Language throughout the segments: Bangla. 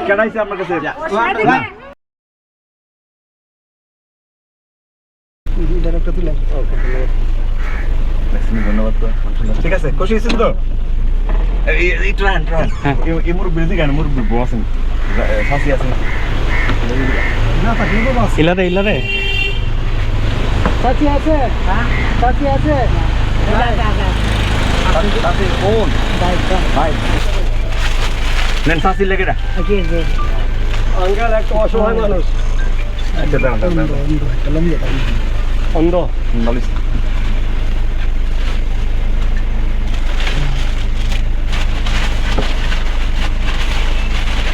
কেনাইছে আপনার কাছে ধন্যবাদ। ঠিক আছে, খুশি হয়েছেন তো? এই মুরব্বী কেন মুরব্বী বসেন শাসি আছেন ইলারে ইলারে চাচি আছে? হ্যাঁ চাচি আছে? কোন ভাই নেন শাসি লেগে না আঙ্কেল একটা অসহায় মানুষ। আচ্ছা দাঁড়ান অন্ধ বলিস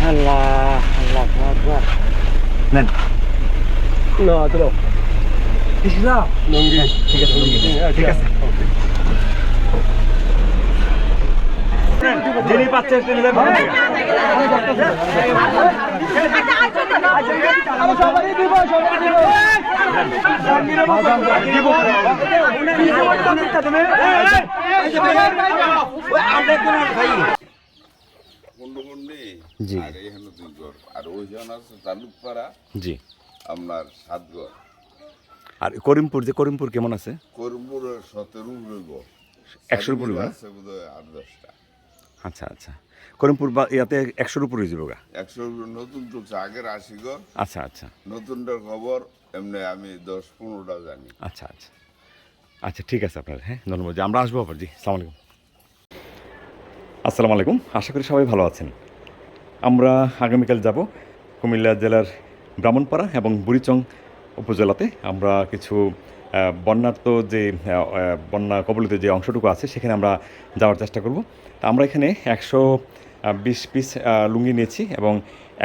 আল্লাহ আল্লাহ আকবার নেন না চলো কৃষ্ণা লঙ্গি ঠিক আছে ঠিক আছে যিনি পাচ্ছেন তিনি জি আর এখানে 2 ঘর আর ওইখানে আছে তালুকপাড়া জি আপনার 7 ঘর। আর করিমপুর যে করিমপুর কেমন আছে? করিমপুর 17 হইব 100 উপরে আছে বোধহয় 8-10টা। আচ্ছা আচ্ছা করিমপুর ইয়াতে 100 উপরে যাবো গা 100 নতুন তো আগের 80 ঘর। আচ্ছা আচ্ছা নতুনটার খবর এমনি আমি 10-15টা জানি। আচ্ছা আচ্ছা আচ্ছা ঠিক আছে আপনার হ্যাঁ ধন্যবাদ। আমরা আসবো আবার জি আসসালামু আলাইকুম। আসসালামু আলাইকুম, আশা করি সবাই ভালো আছেন। আমরা আগামীকাল যাব কুমিল্লা জেলার ব্রাহ্মণপাড়া এবং বুড়িচং উপজেলাতে। আমরা কিছু বন্যার্ত যে বন্যা কবলিত যে অংশটুকু আছে সেখানে আমরা যাওয়ার চেষ্টা করব। আমরা এখানে 120 পিস লুঙ্গি নিয়েছি এবং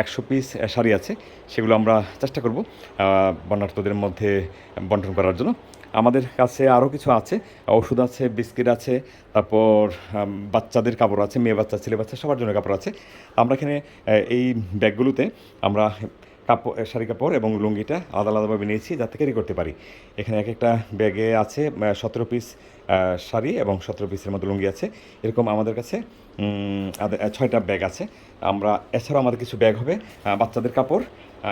100 পিস শাড়ি আছে, সেগুলো আমরা চেষ্টা করব বন্যার্তদের মধ্যে বন্টন করার জন্য। আমাদের কাছে আরও কিছু আছে, ওষুধ আছে, বিস্কিট আছে, তারপর বাচ্চাদের কাপড় আছে, মেয়ে বাচ্চা ছেলে বাচ্চা সবার জন্য কাপড় আছে। আমরা এখানে এই ব্যাগগুলোতে আমরা কাপড় শাড়ি কাপড় এবং লুঙ্গিটা আলাদা আলাদাভাবে নিয়েছি যাতে ক্যারি করতে পারি। এখানে এক একটা ব্যাগে আছে 17 পিস শাড়ি এবং 17 পিসের মতো লুঙ্গি আছে। এরকম আমাদের কাছে 6টা ব্যাগ আছে। আমরা এছাড়াও আমাদের কিছু ব্যাগ হবে বাচ্চাদের কাপড়,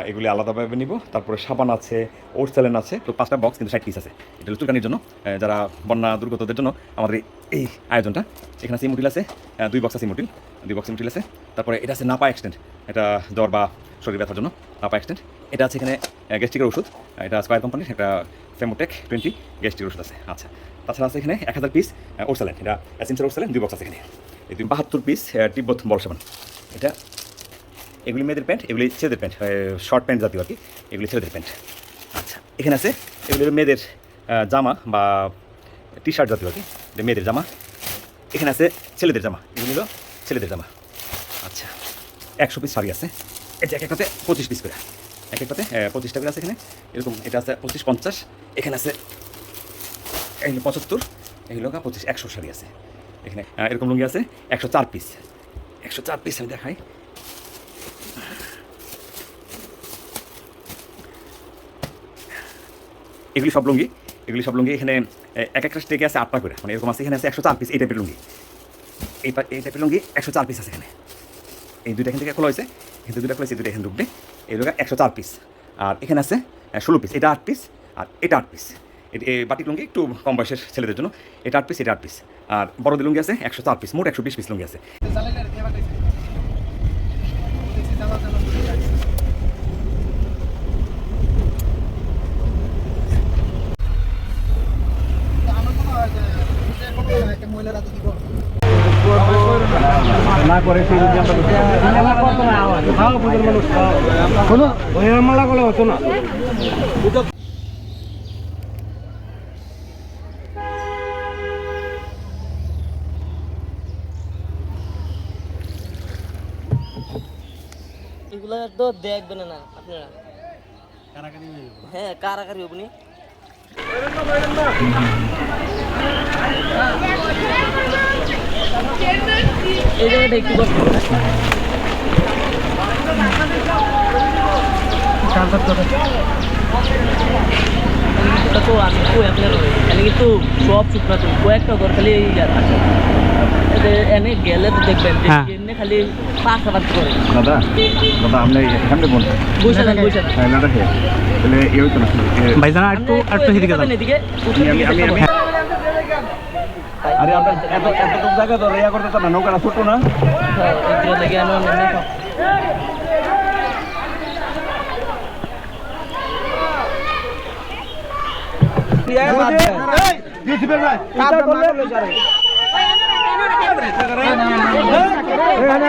এগুলি আলাদাভাবে নিব। তারপরে সাবান আছে, ওট স্যালেন আছে, তো 5টা বক্স কিন্তু 60 পিস আছে। এটা হলো চুলকানির জন্য, যারা বন্যা দুর্গতদের জন্য আমাদের এই আয়োজনটা। এখানে আছে ইমোটিল আছে 2 বক্স আছে, ইমোটিল 2 বক্স ইমোটিল আছে। তারপরে এটা আছে নাপা এক্সটেন্ট, এটা জ্বর বা শরীর ব্যথার জন্য নাপা এক্সটেন্ট। এটা আছে এখানে গ্যাস্ট্রিকের ওষুধ, এটা স্কয়ার কোম্পানির একটা ফেমোটেক 20 গ্যাস্ট্রিক ওষুধ আছে। আচ্ছা তাছাড়া আছে এখানে 1000 পিস ওট স্যালেন, এটা অ্যাসিমসের ওট স্যালেন 2 বক্স আছে এখানে। এই 72 পিস তিব্বত বল সাবান, এটা এগুলি মেয়েদের প্যান্ট, এগুলি ছেলেদের প্যান্ট, শর্ট প্যান্ট জাতীয় আর কি, এগুলি ছেলেদের প্যান্ট। আচ্ছা এখানে আছে এগুলি মেয়েদের জামা বা টি শার্ট জাতীয় আর কি, মেয়েদের জামা। এখানে আছে ছেলেদের জামা, এগুলি হলো ছেলেদের জামা। আচ্ছা 100 পিস শাড়ি আছে, এটা এক একটাতে 25 পিস করে, এক একটাতে 25টা করে আছে এখানে। এরকম এটা আছে 25-50, এখানে আছে এগুলো 75, এগুলো 25-100 শাড়ি আছে এখানে। এরকম লুঙ্গি আছে 104 পিস, 104 পিস আমি দেখাই। এগুলি সব লুঙ্গি, এগুলি সব লুঙ্গি এখানে এক একটা স্টেকে আছে 8টা করে, মানে এরকম আছে। এখানে আছে 104 পিস এই টাইপের লুঙ্গি, এই টাইপের লুঙ্গি 104 পিস আছে এখানে। এই দুইটা এখান থেকে খোলা হয়েছে, কিন্তু দুইটা খোলা হয়েছে, দুইটা এখানে ঢুকবে। এই লোক 104 পিস। আর এখানে আছে 16 পিস, এটা 8 পিস আর এটা 8 পিস। এই বাটিক লুঙ্গি একটু কম বয়সের ছেলেদের জন্য, এটা 8 পিস, এটা 8 পিস। আর বড়দের লুঙ্গি আছে 104 পিস, মোট 120 পিস লুঙ্গি আছে। না করে মালা করলে হতো না। এগুলা তো দেখবেন না আপনারা, হ্যাঁ কারাকারি আপনি এই জায়গাটা একটু কষ্ট এটা তো আমি কই আপনার এনে কিন্তু সব শুকনা তো কয়েকটা ঘর খালি আছে এনে গেলে তো দেখবেন যে হ্যাঁ। এনে খালি পাঁচ আবার করে দাদা দাদা আপনি এখানে বলুন বসে থাক হ্যাঁ দাদা হ্যাঁ তাহলে এই হইতো না ভাইজান একটু এদিকে যান। এদিকে আমি আরে আপনার এতটুকু জায়গা তো রেয়া করতে চান না নৌকাটা ছোট না লেগে আনো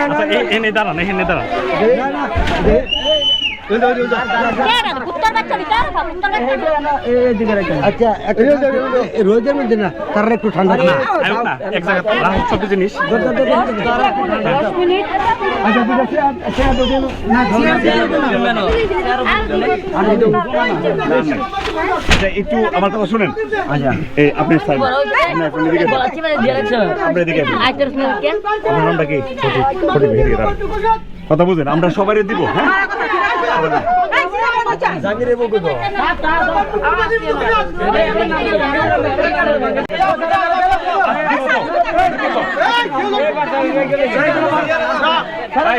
আচ্ছা এনে দাঁড়ান এখানে দাঁড়ান আচ্ছা রোজের মধ্যে না তার একটু ঠান্ডা না আয়ো না এক জায়গায় রাখুন সব জিনিস একটু আমার কথা শুনেন আচ্ছা এই আপনি আপনার নামটা কি কথা বুঝেন আমরা সবাই দিব হ্যাঁ জাগিরে বকো তো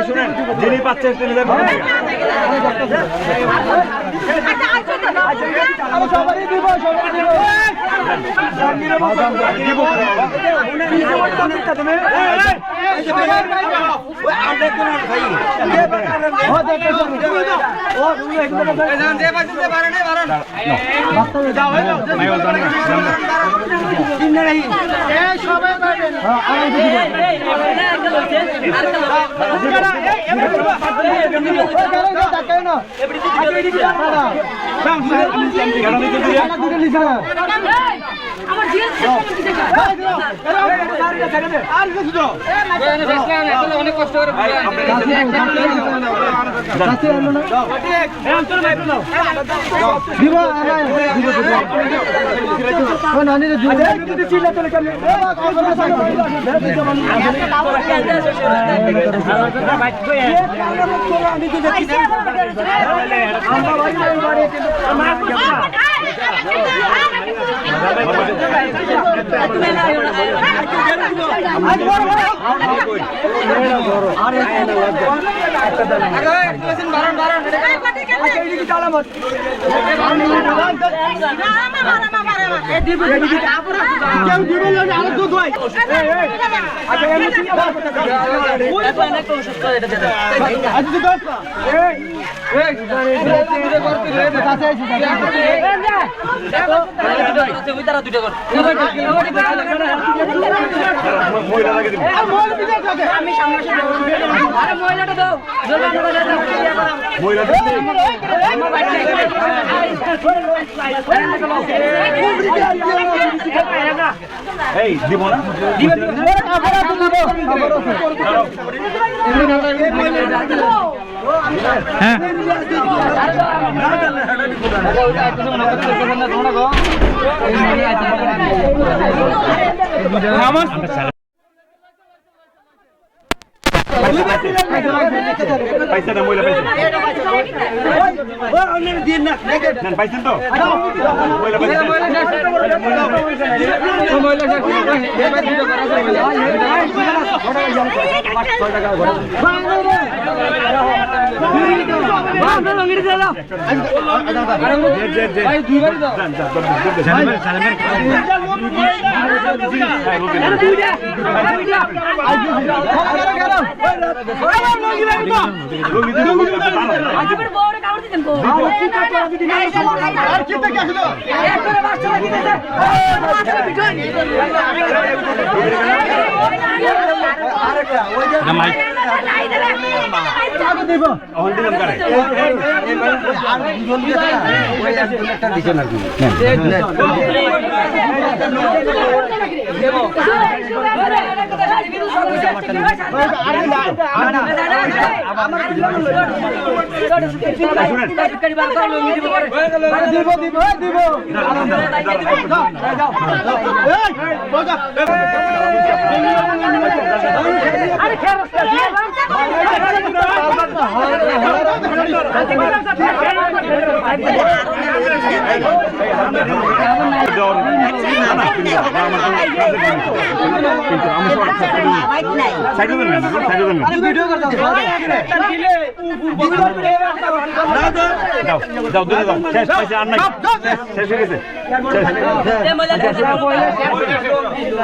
শুনেন যিনি পাচ্ছেন তিনি দেবেন অনেক কষ্ট করে এই দিব না হ্যাঁ পয়সা না মহিলা পয়সা পাইছেন তো মহিলা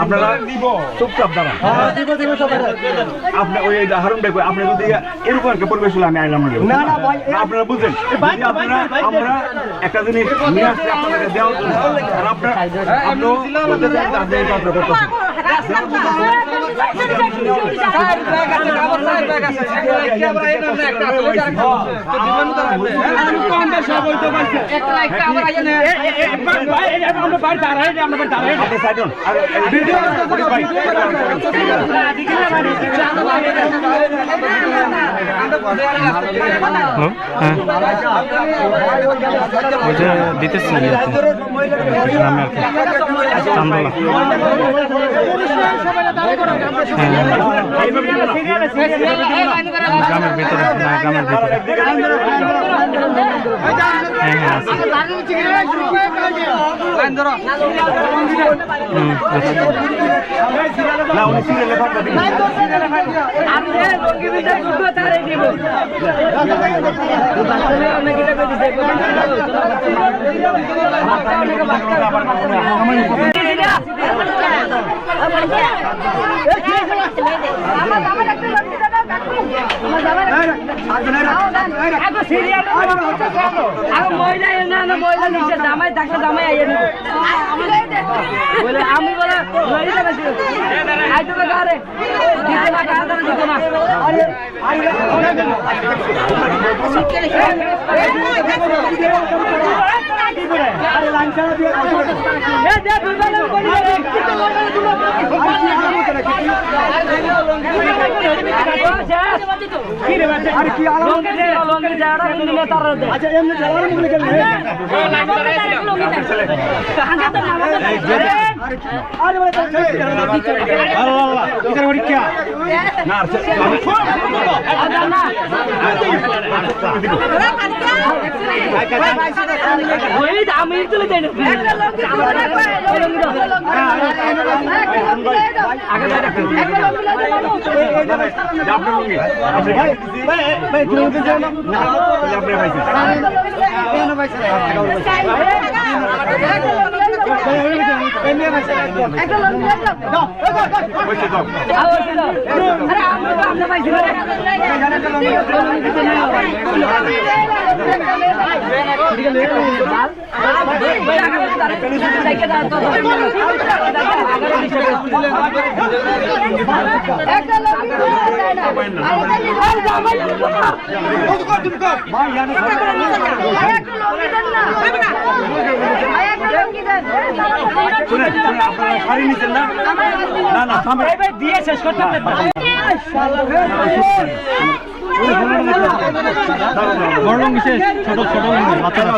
আপনারা চুপচাপ দাঁড়ান। আপনি ওই হারুন ভাই আপনি যদি এরকম একটা পরিবেশ হলে আমি আইলাম না, আপনারা বুঝলেন আমরা একটা জিনিস নিয়ে আসছি আপনাদেরকে দেওয়ার জন্য, আর আপনারা ওইটা দিতেছি নামে আর কি চান্দলা গ্রামের ভিতরে না গ্রামের ভিতরে আমি বলে আমি চলে যাই দিয়ে শেষ করতে বড় বিশেষ ছোট ছোট বাচ্চারা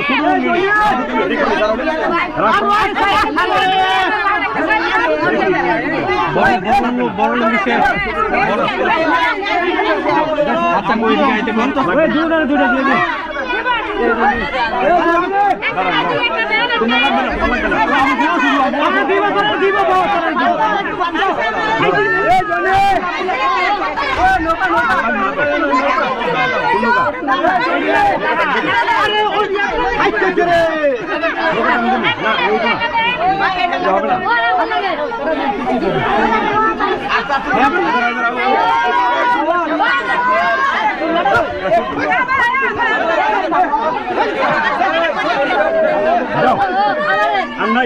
বড় বিশেষ আচ্ছা ওই গাইতে কোন তো দুটো দিয়ে দিন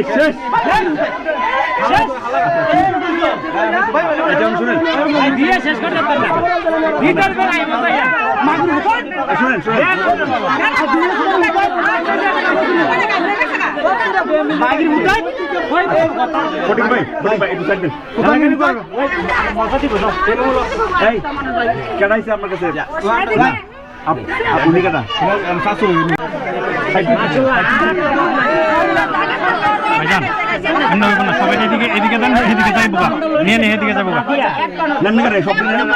শেষ দিয়ে শেষ করতে পারলাম ভিতর বেলায় শুনেন বাগির মুতাই ওই ফটিক ভাই একটু সাইড দেন মাথা দিব না এই কেডাইছে আপনার কাছে আপনি কেডা শাশু ভাইজান এমন হবে না সবাই এদিকে দেন এদিকে যাইবো নিয়ে এদিকে যাবো নেন না সব নেন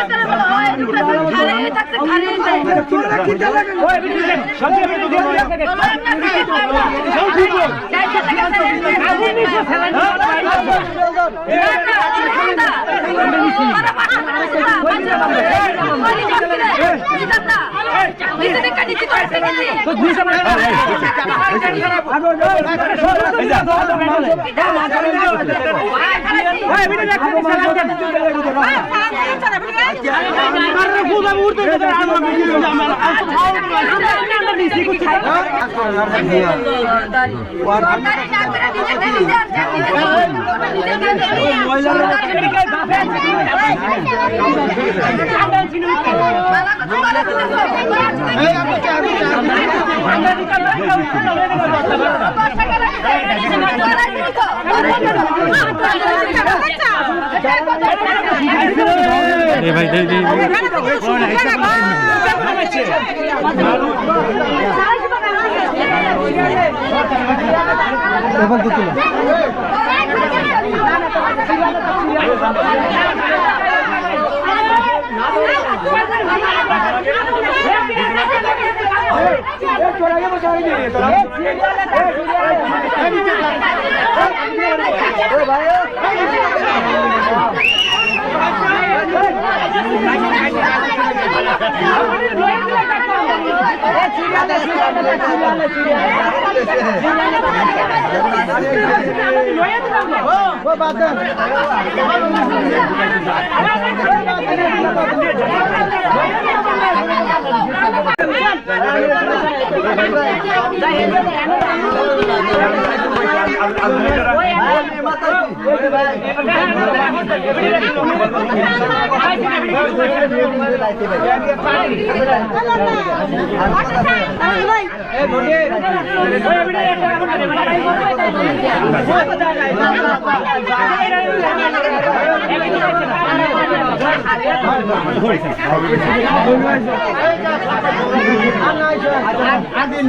ওই বিটি দেন সব বিটি দেন আদিন